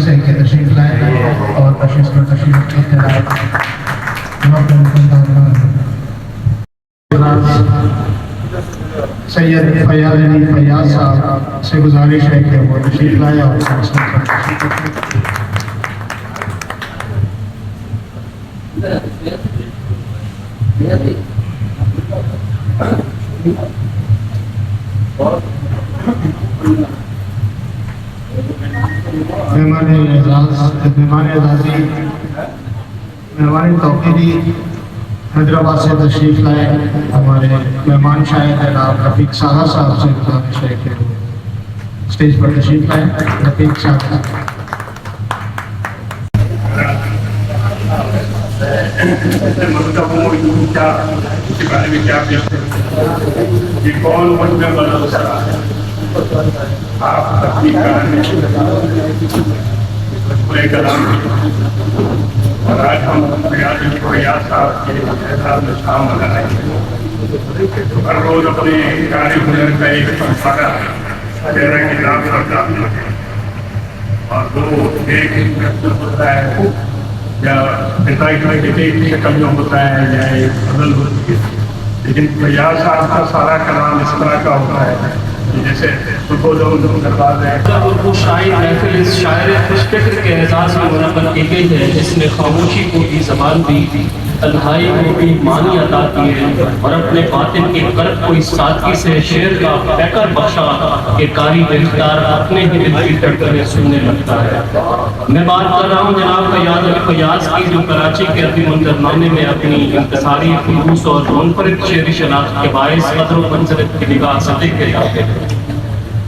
سے کہ تشریف لائے اور تشریف کی ہدایت سید فیاض علی فیاض صاحب سے گزارش ہے کہ وہ تشریف لائے اور مہمان توقیری حیدرآباد سے تشریف لائے ہمارے مہمان شاہد جناب رفیق ساہا صاحب سے گزارش ہے کہ اسٹیج پر تشریف لائے. رفیق ساہا اور آج ہم فیاض علی فیاض صاحب کے اعزاز میں شام منا رہے ہیں. ہر روز اپنے کاری ہنر کا ایک فنکارہ چہرہ کی نام پر ڈالتے ہیں اور وہ ایک ہوتا ہے یا ایک شکل میں ہوتا ہے یا ایک بدل ہوتی ہے. لیکن فیاض صاحب کا سارا کلام اس طرح کا ہوتا ہے جیسے اردو شاعر محفل اس شاعر خوش فکر کے اعزاز میں منعقد کی گئی ہے جس نے خاموشی کو بھی زبان دی، تنہائی کو بھی معنی عطا کیے اور اپنے باطن کے قلب کو اس سادگی سے شعر کا پیکر بخشا کہ قاری دلدار اپنے ہی دل کی دھڑکنیں سننے لگتا ہے. میں بات کر رہا ہوں جناب فیاض علی فیاض کی جو کراچی کے ادبی منظرنامے میں اپنی انتصاری خلوص اور منفرد شعری شناخت کے باعث قدر و منزلت کی نگاہ سے دیکھے جاتے ہیں.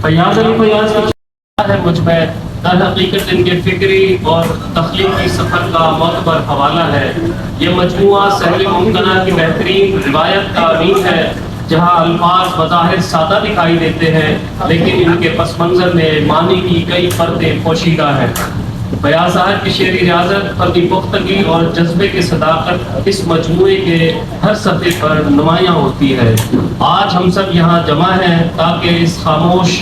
فیاض علی فیاض کی ہے مجھ میں در حقیقت ان کے فکری اور تخلیقی سفر کا معتبر حوالہ ہے. یہ مجموعہ سہل ممکنہ کی بہترین روایت کا امین ہے جہاں الفاظ بظاہر سادہ دکھائی دیتے ہیں لیکن ان کے پس منظر میں معنی کی کئی پردیں پوشیدہ ہیں. فیاض صاحب کی شعری ریاضت، فردی پختگی اور جذبے کی صداقت اس مجموعے کے ہر صفحے پر نمایاں ہوتی ہے. آج ہم سب یہاں جمع ہیں تاکہ اس خاموش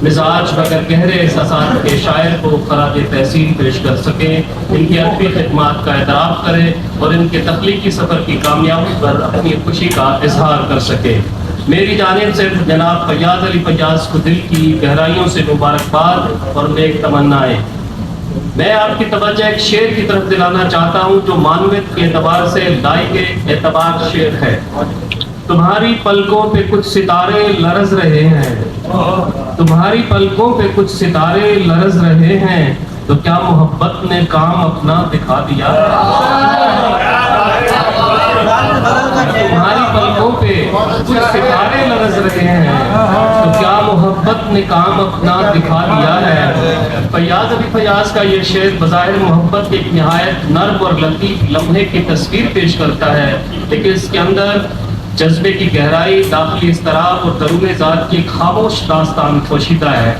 مزاج مگر گہرے احساسات کے شاعر کو خراج تحسین پیش کر سکیں، ان کی ادبی خدمات کا اعتراف کریں اور ان کے تخلیقی سفر کی کامیابی پر اپنی خوشی کا اظہار کر سکیں. میری جانب سے جناب فیاض علی فیاض کو دل کی گہرائیوں سے مبارکباد اور نیک تمنائیں. میں آپ کی توجہ ایک شعر کی طرف دلانا چاہتا ہوں جو معنویت کے اعتبار سے لائق اعتبار شعر ہے. تمہاری پلکوں پہ کچھ ستارے لرز رہے ہیں، تمہاری پلکوں پہ کچھ ستارے لرز رہے ہیں تو کیا محبت نے کام اپنا دکھا دیا؟ تمہاری پلکوں پہ کچھ ستارے لرز رہے ہیں تو کیا محبت نے کام اپنا دکھا دیا ہے. فیاض علی فیاض کا یہ شعر بظاہر محبت ایک نہایت نرم اور لطیف لمحے کی تصویر پیش کرتا ہے لیکن اس کے اندر جذبے کی گہرائی، داخلی اضطراب اور درون ذات کی خاموش داستان پوشیدہ ہے.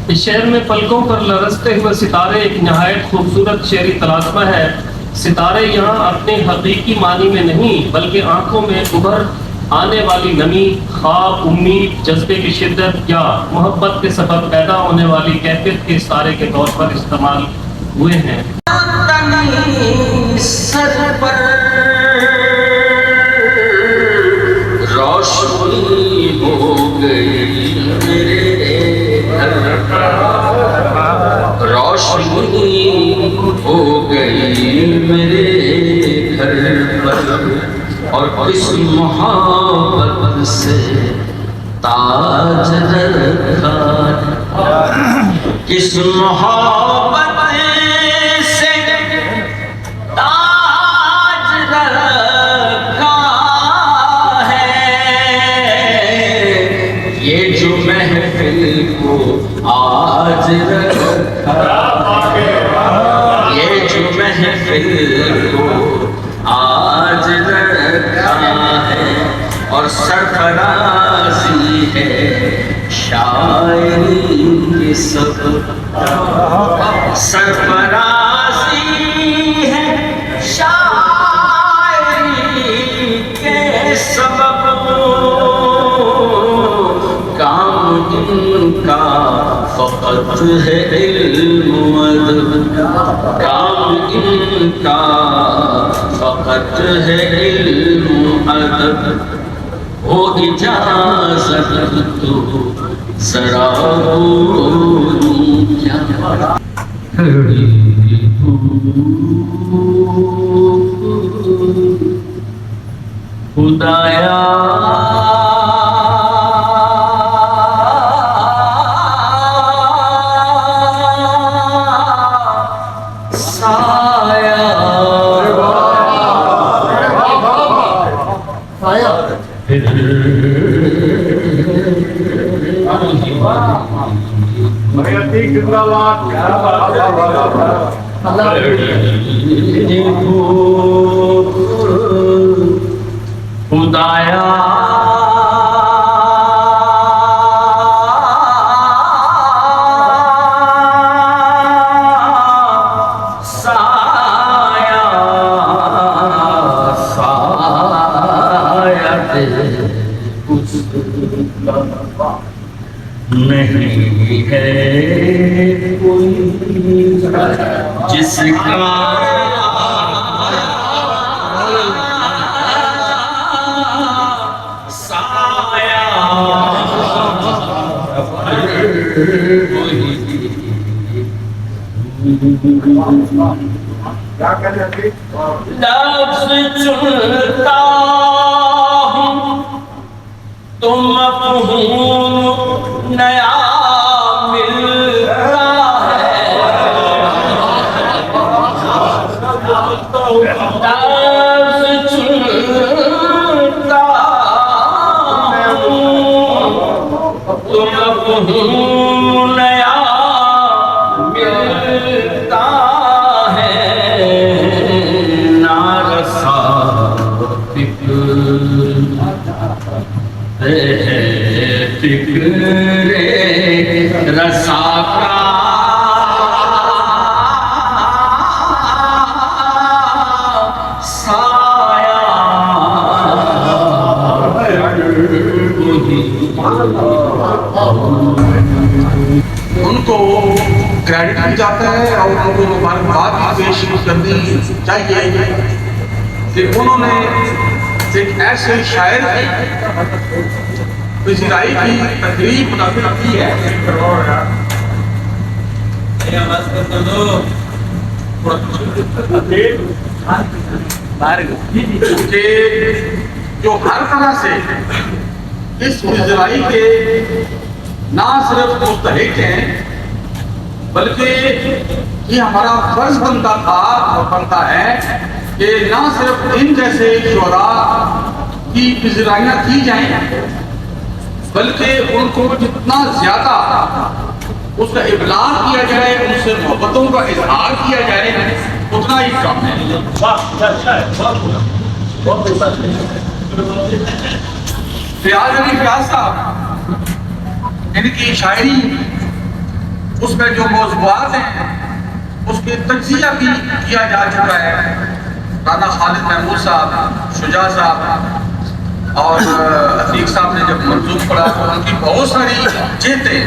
اس شعر میں پلکوں پر لرزتے ہوئے ستارے ایک نہایت خوبصورت شعری تلاسمہ ہے. ستارے یہاں اپنے حقیقی معنی میں نہیں بلکہ آنکھوں میں ابھر آنے والی نمی، خواب، امید، جذبے کی شدت یا محبت کے سبب پیدا ہونے والی کیفیت کے ستارے کے طور پر استعمال ہوئے ہیں. روشنی ہو گئی میرے گھر پر، روشنی ہو گئی میرے گھر پر اور اس محبت سے تاج رکھا، کس محبت سے تاج رکھا یہ جو محفل کو آج رکھا، یہ جو محفل کو آج رکھا ہے اور سرفرازی ہے شاعری کی سب، سرفرازی ہے شاعری کے سبب، کام ان کا فقط فقط ہے علم و ادب، کام ان کا فقط ہے علم و ادب، ہو اجازت تو ذرا بولوں کیا خدایا خدایا نہیں ہے کوئی جس کا لفظ چنتا ہوں تو مفہوم نیا ملتا ہے، لفظ چنتا ہوں تو مفہوم نیا فکر رسا کا سایہ ان کو کریڈٹ بھی جاتا ہے اور ان کو مبارکباد بھی پیش کرنی چاہیے کہ انہوں نے ایک ایسے شاعر کی پذیرائی کی تقریب منعقد کی ہے کہ جو ہر طرح سے اس پذیرائی کے نہ صرف مستحق ہیں بلکہ یہ ہمارا فرض بنتا تھا اور بنتا ہے کہ نہ صرف ان جیسے شعراء کی پذیرائیاں کی جائیں بلکہ ان کو جتنا زیادہ اس کا ابلاغ کیا جائے، ان سے محبتوں کا اظہار کیا جائے، اتنا ہی کم ہے۔ فیاض علی فیاض صاحب، ان کی شاعری اس میں جو موضوعات ہیں اس کے تجزیہ بھی کیا جا چکا ہے۔ رانا خالد محمود صاحب، شجاع صاحب اور عتیق صاحب نے جب منظوم پڑھا تو ان کی بہت ساری جیتیں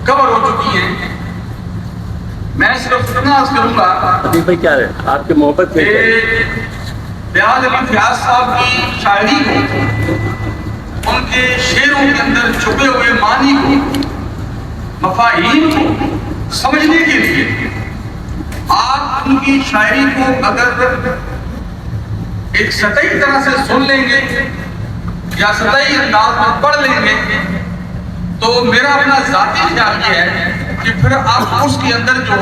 کور ہو چکی ہیں۔ میں صرف اتنا عرض کروں گا کیا ہے آپ کے محبت کہ فیاض علی فیاض صاحب کی شاعری کو، ان کے شعروں کے اندر چھپے ہوئے معنی کو، مفاہیم کو سمجھنے کے لیے آپ ان کی شاعری کو اگر ایک سطحی طرح سے سن لیں گے یا سطحی انداز میں پڑھ لیں گے تو میرا اپنا ذاتی خیال یہ ہے کہ پھر آپ اس کے اندر جو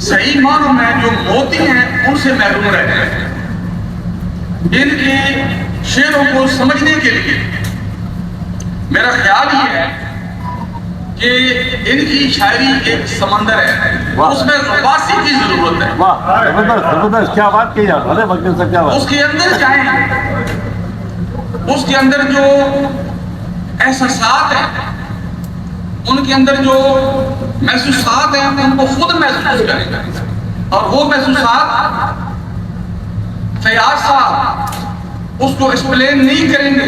صحیح معنوں میں جو موتی ہیں ان سے محروم رہ جائیں گے۔ ان کے شعروں کو سمجھنے کے لیے میرا خیال یہ ہے کہ ان کی شاعری ایک سمندر ہے، اس میں غواصی کی ضرورت ہے۔ زبردست، کیا بات کی آپ نے، مقدس سے کیا بات۔ اس کے اندر جائیں، اس کے اندر جو احساسات ہیں، ان کے اندر جو محسوسات ہیں ان کو خود محسوس کریں، اور وہ محسوسات فیاض صاحب اس کو ایکسپلین نہیں کریں گے،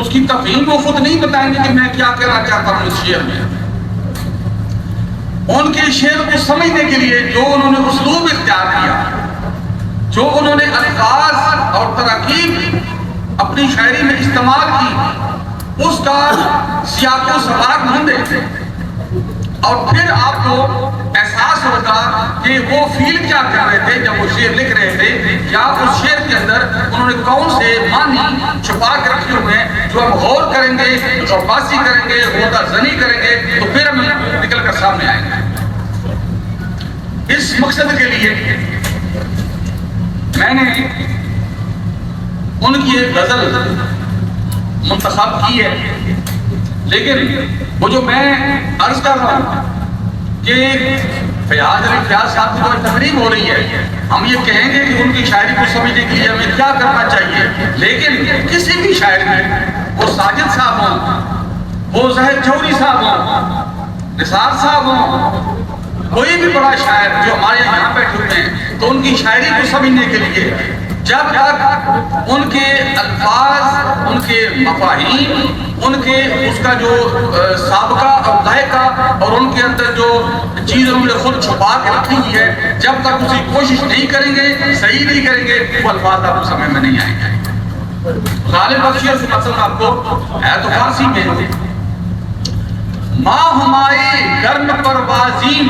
اس کی تفہیم کو خود نہیں بتائیں گے کہ میں کیا کہنا چاہتا ہوں اس شعر میں، ان کے شعر کو سمجھنے کے لیے جو انہوں نے اسلوب اختیار کیا، جو انہوں نے الفاظ اور تراکیب اپنی شاعری میں استعمال کی، اس کا سیاق و سباق ڈھونڈے اور پھر آپ کو احساس ہوگا کہ وہ فیل کیا کر رہے تھے جب وہ شعر لکھ رہے تھے، یا اس شعر کے اندر انہوں نے کون سے معنی چھپا کے رکھے ہوئے ہیں جو ہم غور کریں گے، غواصی کریں گے، غوطہ زنی کریں گے تو پھر ہم نکل کر سامنے آئیں گے۔ اس مقصد کے لیے میں نے ان کی ایک غزل منتخب کی ہے، لیکن وہ جو میں عرض کر رہا ہوں کہ فیاض علی فیاض صاحب کی جو تقریب ہو رہی ہے، ہم یہ کہیں گے کہ ان کی شاعری کو سمجھنے کے لیے ہمیں کیا کرنا چاہیے، لیکن کسی بھی شاعر میں وہ ساجد صاحب ہوں، وہ زہر جوہری صاحب ہوں، نثار صاحب ہوں، کوئی بھی بڑا شاعر جو ہمارے یہاں بیٹھے ہوئے ہیں، تو ان کی شاعری کو سمجھنے کے لیے جب تک ان کے الفاظ، ان کے مفاہیم، ان کے اس کا جو سابقہ اور ذائقہ اور ان کے اندر جو چیز انہوں نے خود چھپا کے رکھی ہوئی ہے، جب تک اس کی کوشش نہیں کریں گے، صحیح نہیں کریں گے، وہ الفاظ آپ کو سمجھ میں نہیں آئیں گے۔ غالب بخشی سے مطلب آپ کو ہے تو فارسی میں ماں ہمارے گرم پروازین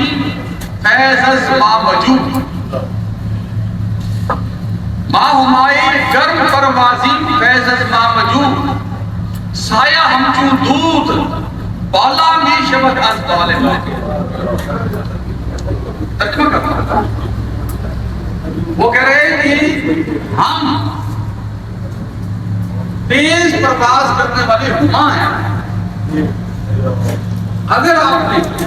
فیض از ما وجود، ماں ہمارے گرم پروازین فیض از ما وجود، سایہ ہمچو دودھ بالا می شود از بال ما۔ ترجمہ کرتا ہوں، وہ کہہ رہے ہیں کہ ہم تیز پرواز کرنے والے ہما ہیں، اگر آپ نے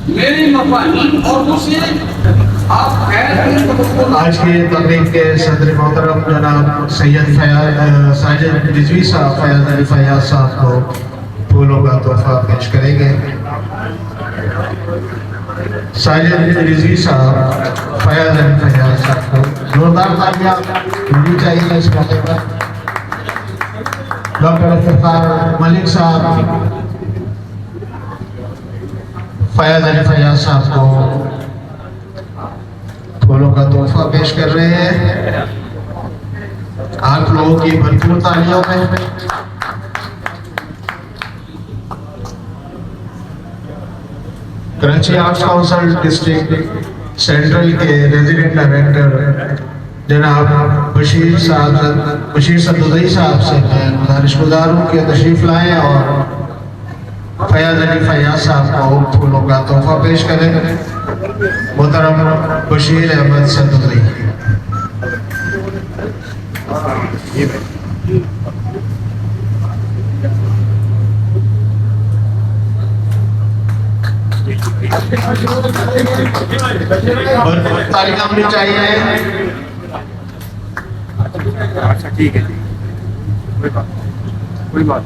میری مفاہیم اور اسے آپ آج کی تقریب کے صدر محترم جناب سید ساجد رضوی صاحب فیاض علی فیاض صاحب کو پھولوں کا تحفہ پیش کریں گے۔ ساجد رضوی صاحب فیاض علی فیاض صاحب کو زوردار تالیاں ہونی چاہیے اس موقع پر۔ ڈاکٹر افتخار ملک صاحب فیاض علی فیاض صاحب کو پھولوں کا تحفہ پیش کر رہے ہیں، آپ لوگوں کی بھرپور تالیوں میں۔ Karachi arts council district central کے ریزیڈنٹ ڈائریکٹر جناب بشیر صدوزئی صاحب سے میں گزارش گزار ہوں کہ تشریف لائیں اور فیاض علی فیاض صاحب کو پھولوں کا تحفہ پیش کریں۔ محترم بشیر احمد صدوزئی۔ تالیاں ہونی چاہیے۔ اچھا ٹھیک ہے جی، کوئی بات